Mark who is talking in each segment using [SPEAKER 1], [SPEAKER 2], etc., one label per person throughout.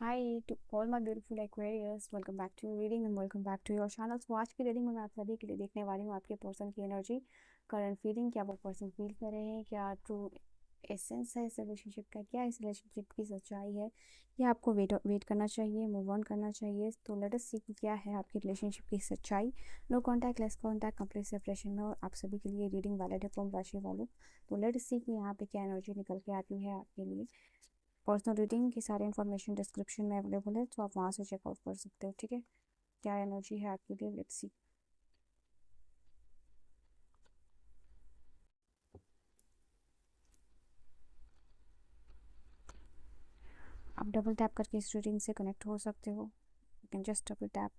[SPEAKER 1] Hi to all my beautiful Aquarius, welcome back to reading and welcome back to your channel. So आज की reading में मैं आप सभी के लिए देखने वाली हूँ आपके पर्सन की एनर्जी, करंट फीलिंग, क्या वो पर्सन फील कर रहे हैं, क्या ट्रू एसेंस है इस रिलेशनशिप का, क्या इस रिलेशनशिप की सच्चाई है, या आपको वेट करना चाहिए, मूव ऑन करना चाहिए। तो लेट अस सी कि क्या है आपकी रिलेशनशिप की सच्चाई। No contact, less contact, complete separation में, और आप सभी के लिए रीडिंग वैलिड है कुंभ राशि वालों। तो लेट अस सी कि यहाँ पे क्या एनर्जी निकल के आती है आपके लिए। पर्सनल रीडिंग की सारी इन्फॉर्मेशन डिस्क्रिप्शन में अवेलेबल है, तो आप वहाँ से चेकआउट कर सकते हो। ठीक है, क्या एनर्जी है आपके लिए, लेट्स सी। आप डबल टैप करके इस रीडिंग से कनेक्ट हो सकते हो। You can just double tap,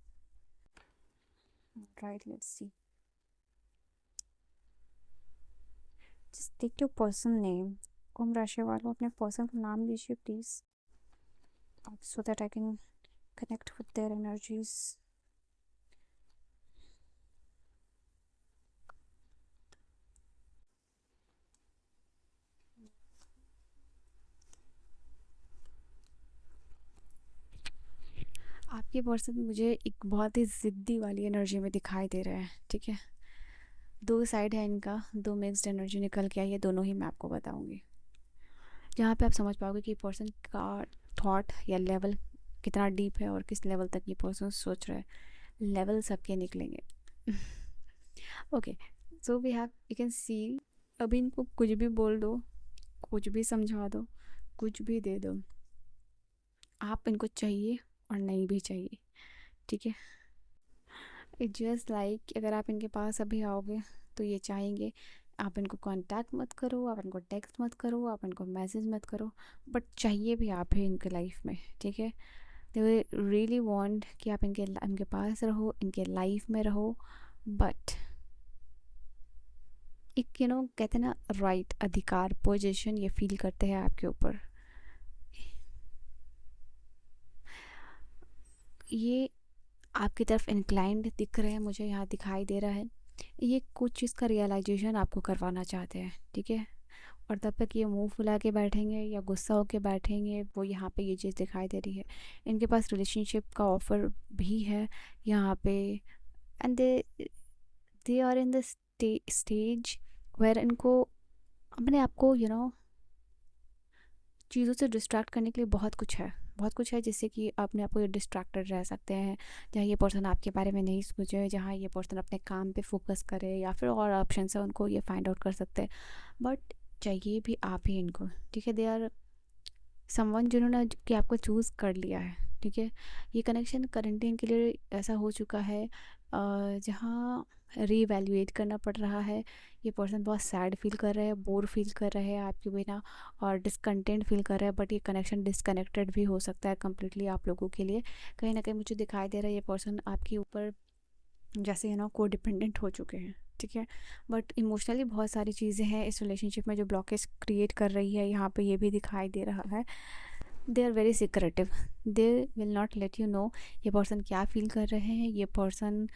[SPEAKER 1] right, let's see. Just take your person name. कुंभ राशि वालों अपने पर्सन का नाम लीजिए please, so that I can connect with their energies. आपके पर्सन मुझे एक बहुत ही ज़िद्दी वाली एनर्जी में दिखाई दे रहे हैं। ठीक है, दो साइड है इनका, दो मिक्स्ड एनर्जी निकल के आई है, दोनों ही मैं आपको बताऊंगी, जहाँ पे आप समझ पाओगे कि पर्सन का थॉट या लेवल कितना डीप है और किस लेवल तक ये पर्सन सोच रहा है। लेवल सबके निकलेंगे। Okay, so we have, you can see, अभी इनको कुछ भी बोल दो, कुछ भी समझा दो, कुछ भी दे दो, आप इनको चाहिए और नहीं भी चाहिए। ठीक है, इट जस्ट लाइक अगर आप इनके पास अभी आओगे तो ये चाहेंगे आप इनको कांटेक्ट मत करो, आप इनको टेक्स्ट मत करो, आप इनको मैसेज मत करो, बट चाहिए भी आप ही इनके लाइफ में। ठीक है, दे रियली वांट कि आप इनके पास रहो, इनके लाइफ में रहो, बट एक कहते हैं ना, राइट, अधिकार, पोजीशन ये फील करते हैं आपके ऊपर। ये आपकी तरफ इंक्लाइंड दिख रहे हैं, मुझे यहाँ दिखाई दे रहा है। ये कुछ चीज़ का रियलाइजेशन आपको करवाना चाहते हैं। ठीक है, और तब तक ये मुंह फुला के बैठेंगे या गुस्सा होके बैठेंगे, वो यहाँ पे ये चीज़ दिखाई दे रही है। इनके पास रिलेशनशिप का ऑफ़र भी है यहाँ पे, and they are in the stage where इनको अपने आप को चीज़ों से डिस्ट्रैक्ट करने के लिए बहुत कुछ है, बहुत कुछ है, जिससे कि अपने आप को ये डिस्ट्रैक्टेड रह सकते हैं। जहाँ ये पर्सन आपके बारे में नहीं सोचे, जहाँ ये पर्सन अपने काम पे फोकस करे, या फिर और ऑप्शन है उनको ये फाइंड आउट कर सकते हैं, बट चाहिए भी आप ही इनको। ठीक है, दे आर समवन जिन्होंने कि आपको चूज़ कर लिया है। ठीक है, ये कनेक्शन करेंटली इनके लिए ऐसा हो चुका है जहाँ रीवैल्यूएट करना पड़ रहा है। ये पर्सन बहुत सैड फील कर रहे हैं, बोर फील कर रहे हैं आपके बिना, और डिसकंटेंट फील कर रहे हैं, बट ये कनेक्शन डिसकनेक्टेड भी हो सकता है कम्प्लीटली आप लोगों के लिए। कहीं ना कहीं मुझे दिखाई दे रहा है ये पर्सन आपके ऊपर जैसे को डिपेंडेंट हो चुके हैं। ठीक है, बट इमोशनली बहुत सारी चीज़ें हैं इस रिलेशनशिप में जो ब्लॉकेज क्रिएट कर रही है, यहाँ पे ये भी दिखाई दे रहा है। They are very secretive, they will not let you know ये पर्सन क्या फील कर रहे हैं, ये पर्सन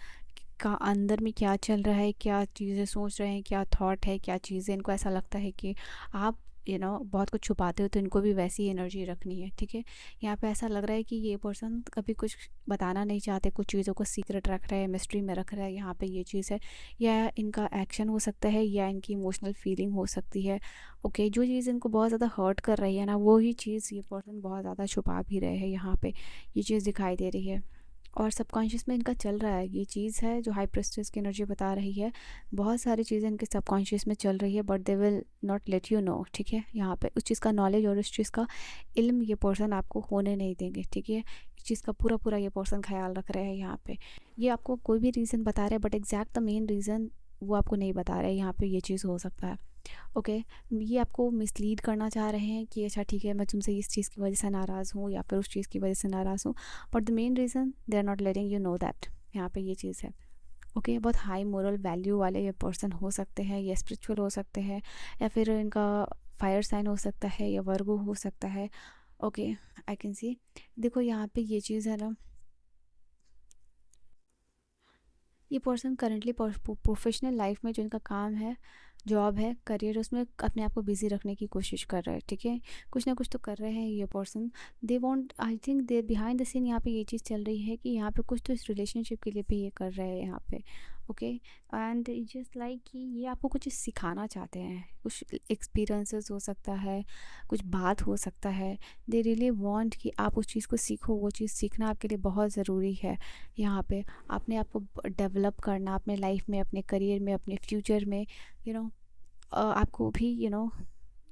[SPEAKER 1] का अंदर में क्या चल रहा है, क्या चीज़ें सोच रहे हैं, क्या थॉट है, क्या चीज़ें इनको ऐसा लगता है कि आप बहुत कुछ छुपाते हो, तो इनको भी वैसी एनर्जी रखनी है। ठीक है, यहाँ पे ऐसा लग रहा है कि ये पर्सन कभी कुछ बताना नहीं चाहते, कुछ चीज़ों को सीक्रेट रख रहा है, मिस्ट्री में रख रहा है, यहाँ पे ये चीज़ है। या इनका एक्शन हो सकता है, या इनकी इमोशनल फीलिंग हो सकती है। ओके, जो चीज़ इनको बहुत ज़्यादा हर्ट कर रही है ना, वो ही चीज़ ये पर्सन बहुत ज़्यादा छुपा भी रहे हैं, यहाँ पे ये चीज़ दिखाई दे रही है। और सबकॉन्शियस में इनका चल रहा है, ये चीज़ है जो हाई प्रेस्टिज की एनर्जी बता रही है। बहुत सारी चीज़ें इनके सबकॉन्शियस में चल रही है, but they will not let you no. ठीक है, यहाँ पे उस चीज़ का नॉलेज और उस चीज़ का इल्म ये पर्सन आपको होने नहीं देंगे। ठीक है, इस चीज़ का पूरा पूरा ये पर्सन ख्याल रख रहे हैं यहाँ पे। ये आपको कोई भी रीज़न बता रहे हैं, but exact the main reason वो आपको नहीं बता रहे हैं। यहाँ पे ये चीज़ हो सकता है। ओके, ये आपको मिसलीड करना चाह रहे हैं कि अच्छा ठीक है, मैं तुमसे इस चीज़ की वजह से नाराज़ हूँ, या फिर उस चीज़ की वजह से नाराज़ हूँ, but the main reason they are not letting you know that. यहाँ पे ये चीज़ है। ओके, बहुत हाई मोरल वैल्यू वाले ये पर्सन हो सकते हैं, ये स्पिरिचुअल हो सकते हैं, या फिर इनका फायर साइन हो सकता है, या वर्गो हो सकता है। ओके, आई कैन सी, देखो यहाँ पे ये चीज़ है ना, ये पर्सन करेंटली प्रोफेशनल लाइफ में जो इनका काम है, जॉब है, करियर, उसमें अपने आप को बिज़ी रखने की कोशिश कर रहे हैं, ठीक है? कुछ ना कुछ तो कर रहे हैं ये person. They want, I think they behind the scene यहाँ पे ये चीज़ चल रही है कि यहाँ पे कुछ तो इस रिलेशनशिप के लिए भी ये कर रहे हैं यहाँ पे, ओके? एंड जस्ट लाइक कि ये आपको कुछ सिखाना चाहते हैं, कुछ एक्सपीरियंसेस हो सकता है, कुछ बात हो सकता है। दे रियली वांट कि आप उस चीज़ को सीखो, वो चीज़ सीखना आपके लिए बहुत ज़रूरी है। यहाँ पे अपने आप को डेवलप करना अपने लाइफ में, अपने करियर में, अपने फ्यूचर में, यू नो आपको भी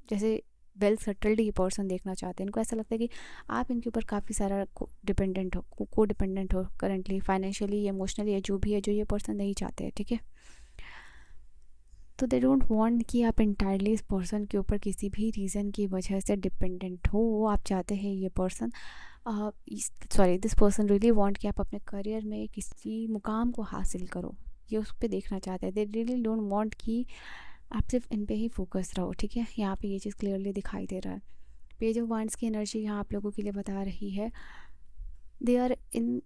[SPEAKER 1] जैसे वेल सेटल्ड ये पर्सन देखना चाहते हैं। इनको ऐसा लगता है कि आप इनके ऊपर काफ़ी सारा डिपेंडेंट हो, को डिपेंडेंट हो करंटली, फाइनेंशियली, इमोशनली, या जो भी है, जो ये पर्सन नहीं चाहते हैं, ठीक है? तो दे डोंट वांट कि आप इंटायरली इस पर्सन के ऊपर किसी भी रीज़न की वजह से डिपेंडेंट हो। वो आप चाहते हैं ये person, sorry, this person really want कि आप अपने करियर में किसी मुकाम को हासिल करो, ये उस पर देखना चाहते हैं। दे रियली डोंट वांट कि आप सिर्फ इन पे ही फोकस रहो, ठीक है? यहाँ पे ये चीज़ क्लियरली दिखाई दे रहा है। पेज ऑफ वांड्स की एनर्जी यहाँ आप लोगों के लिए बता रही है, they are in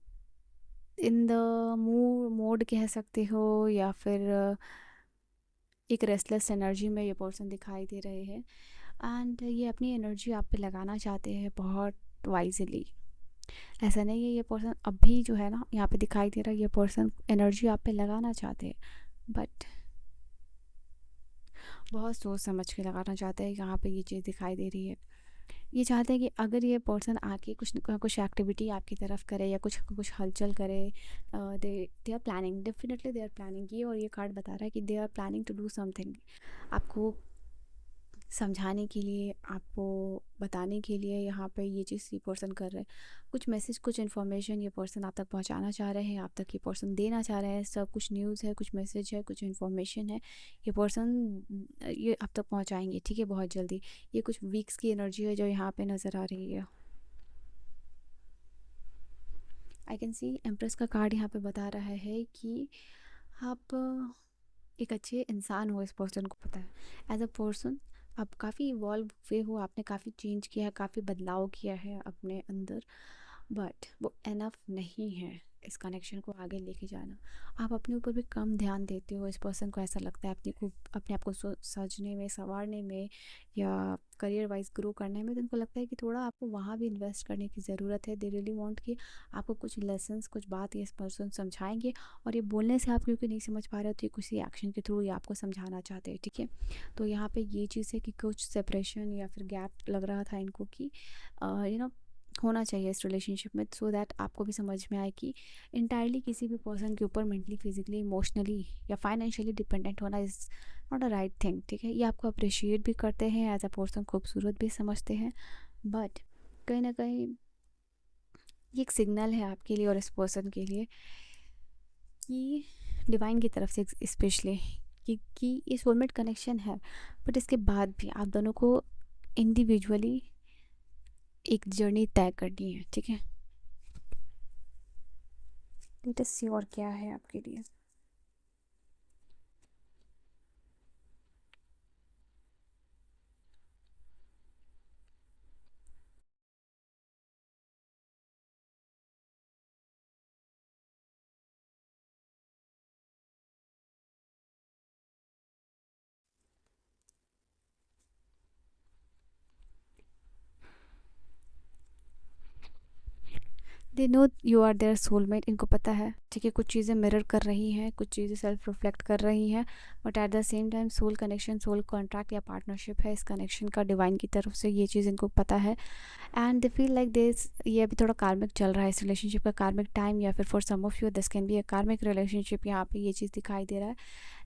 [SPEAKER 1] in the mode कह सकते हो, या फिर एक रेस्टलेस एनर्जी में ये पर्सन दिखाई दे रहे हैं। एंड ये अपनी एनर्जी आप पे लगाना चाहते हैं बहुत वाइजली। ऐसा नहीं है, ये पर्सन अभी जो है ना यहाँ पे दिखाई दे रहा है, ये पर्सन एनर्जी आप पे लगाना चाहते हैं, बट बहुत सोच समझ के लगाना चाहते हैं। यहाँ पे ये चीज़ दिखाई दे रही है, ये चाहते हैं कि अगर ये पर्सन आके कुछ एक्टिविटी आपकी तरफ करे या कुछ कुछ हलचल करे, they are planning, definitely they are planning. ये और ये कार्ड बता रहा है कि they are planning to do something, आपको समझाने के लिए, आपको बताने के लिए यहाँ पे ये चीज़ ये पर्सन कर रहे हैं। कुछ मैसेज, कुछ इन्फॉर्मेशन ये पर्सन आप तक पहुँचाना चाह रहे हैं, आप तक ये पर्सन देना चाह रहे हैं। सब कुछ न्यूज़ है, कुछ मैसेज है, कुछ इन्फॉर्मेशन है, ये पर्सन ये आप तक पहुँचाएंगे, ठीक है, बहुत जल्दी। ये कुछ वीक्स की एनर्जी है जो यहाँ पे नज़र आ रही है। आई कैन सी एम्प्रेस का कार्ड यहाँ पे बता रहा है कि आप एक अच्छे इंसान हो, इस पर्सन को पता है। एज अ पर्सन आप काफ़ी इवॉल्व हुए हो, आपने काफ़ी चेंज किया है, काफ़ी बदलाव किया है अपने अंदर, बट वो एनफ नहीं है इस कनेक्शन को आगे लेके जाना। आप अपने ऊपर भी कम ध्यान देते हो। इस पर्सन को ऐसा लगता है अपने आप को सजने में, संवारने में, या करियर वाइज ग्रो करने में, तो उनको लगता है कि थोड़ा आपको वहाँ भी इन्वेस्ट करने की ज़रूरत है। दे रियली वांट कि आपको कुछ लेसन्स, कुछ बात ये इस पर्सन समझाएंगे, और ये बोलने से आप क्योंकि नहीं समझ पा रहे हो, तो ये किसी एक्शन के थ्रू ये आपको समझाना चाहते हैं, ठीक है? तो यहाँ पे ये चीज़ है कि कुछ सेपरेशन या फिर गैप लग रहा था इनको कि होना चाहिए इस रिलेशनशिप में, सो दैट आपको भी समझ में आए कि इंटायरली किसी भी पर्सन के ऊपर मेंटली, फिजिकली, इमोशनली या फाइनेंशियली डिपेंडेंट होना is not a right thing, ठीक है? ये आपको अप्रिशिएट भी करते हैं, एज अ पर्सन खूबसूरत भी समझते हैं, बट कहीं ना कहीं ये एक सिग्नल है आपके लिए और इस पर्सन के लिए कि डिवाइन की तरफ से स्पेशली कि ये सोलमेट कनेक्शन है, बट इसके बाद भी आप दोनों को इंडिविजुअली एक जर्नी तय करनी है, ठीक है? लेट अस सी और क्या है आपके लिए। They know you are their soulmate, इनको पता है, ठीक है? कुछ चीज़ें मिरर कर रही हैं, कुछ चीज़ें सेल्फ रिफ्लेक्ट कर रही हैं, but at the same time soul connection, soul contract या पार्टनरशिप है इस कनेक्शन का डिवाइन की तरफ से, ये चीज़ इनको पता है। And they feel like this, ये अभी थोड़ा कार्मिक चल रहा है इस रिलेशनशिप का, कार्मिक टाइम, या फिर for some of you this can be a karmic relationship. यहाँ पे ये चीज़ दिखाई दे रहा है,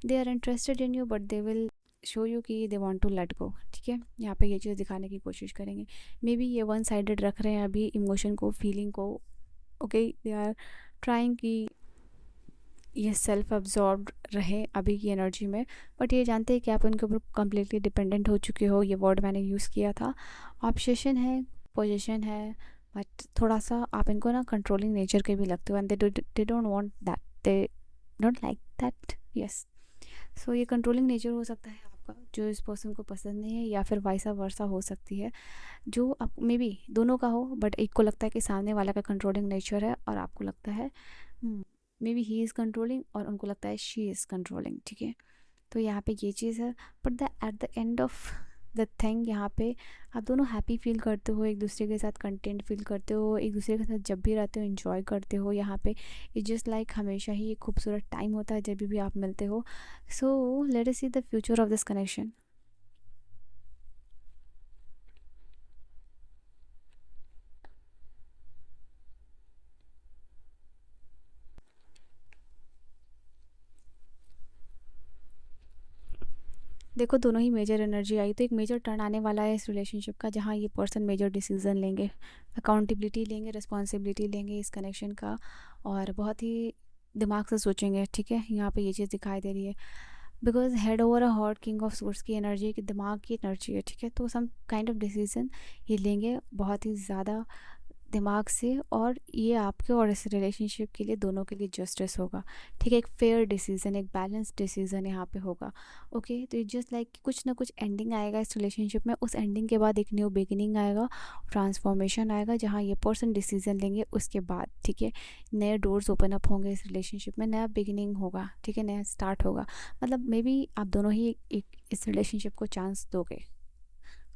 [SPEAKER 1] they are interested in you, but they will show you कि they want to let go, ठीक है? यहाँ पे ये चीज़ दिखाने की कोशिश करेंगे। मे बी ये वन साइडेड रख रहे हैं अभी इमोशन को, फीलिंग को, ओके? दे आर ट्राइंग कि ये सेल्फ अब्जॉर्ब रहे अभी की एनर्जी में, बट ये जानते हैं कि आप उनके ऊपर कम्प्लीटली डिपेंडेंट हो चुके हो। ये वर्ड मैंने यूज़ किया था, ऑब्सेशन है, पोजीशन है, बट थोड़ा सा आप इनको ना कंट्रोलिंग नेचर के भी लगते हो, and they don't want that, they don't like that, yes. So ये कंट्रोलिंग नेचर हो सकता है आपका, जो इस पर्सन को पसंद नहीं है, या फिर वाइसा वर्सा हो सकती है, जो आप मे बी दोनों का हो, बट एक को लगता है कि सामने वाला का कंट्रोलिंग नेचर है, और आपको लगता है may be he is controlling, और उनको लगता है शी इज़ कंट्रोलिंग, ठीक है? तो यहाँ पे ये चीज़ है। But the at the end of the thing यहाँ पे आप दोनों हैप्पी फील करते हो, एक दूसरे के साथ कंटेंट फील करते हो, एक दूसरे के साथ जब भी रहते हो इन्जॉय करते हो। यहाँ पे इट्स जस्ट लाइक हमेशा ही एक खूबसूरत टाइम होता है जब भी आप मिलते हो। So let us see the future of this connection. देखो दोनों ही मेजर एनर्जी आई, तो एक मेजर टर्न आने वाला है इस रिलेशनशिप का, जहाँ ये पर्सन मेजर डिसीजन लेंगे, अकाउंटेबिलिटी लेंगे, रिस्पॉन्सिबिलिटी लेंगे इस कनेक्शन का, और बहुत ही दिमाग से सोचेंगे। ठीक है, यहाँ पे ये चीज़ दिखाई दे रही है, because head over a heart, king of source की एनर्जी, कि दिमाग की एनर्जी है। ठीक है, तो सम काइंड ऑफ डिसीजन ये लेंगे बहुत ही ज़्यादा दिमाग से, और ये आपके और इस रिलेशनशिप के लिए, दोनों के लिए जस्टिस होगा। ठीक है, एक फेयर डिसीजन, एक बैलेंस डिसीजन यहाँ पे होगा। ओके, तो इट जस्ट लाइक कुछ ना कुछ एंडिंग आएगा इस रिलेशनशिप में, उस एंडिंग के बाद एक न्यू बिगिनिंग आएगा, ट्रांसफॉर्मेशन आएगा, जहाँ ये पर्सन डिसीजन लेंगे उसके बाद। ठीक है, नए डोर्स ओपन अप होंगे इस रिलेशनशिप में, नया बिगिनिंग होगा। ठीक है, नया स्टार्ट होगा, मतलब मे बी आप दोनों ही एक इस रिलेशनशिप को चांस दोगे।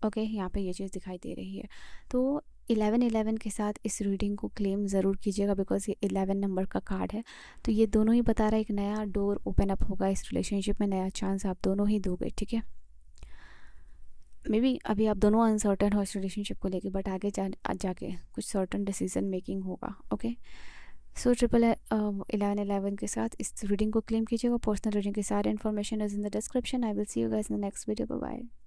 [SPEAKER 1] ओके, यहाँ पे ये चीज़ दिखाई दे रही है। तो 11-11 के साथ इस रीडिंग को क्लेम ज़रूर कीजिएगा, बिकॉज ये 11 नंबर का कार्ड है। तो ये दोनों ही बता रहा है एक नया डोर ओपन अप होगा इस रिलेशनशिप में, नया चांस आप दोनों ही दोगे। ठीक है, मे बी अभी आप दोनों अनसर्टन हो इस रिलेशनशिप को लेके, बट आगे जाके कुछ सर्टन डिसीजन मेकिंग होगा। ओके, सो 11-11 के साथ इस रीडिंग को क्लेम कीजिएगा। पर्सनल रीडिंग की सारी information is in the description. I will see you guys in the next video. Bye bye.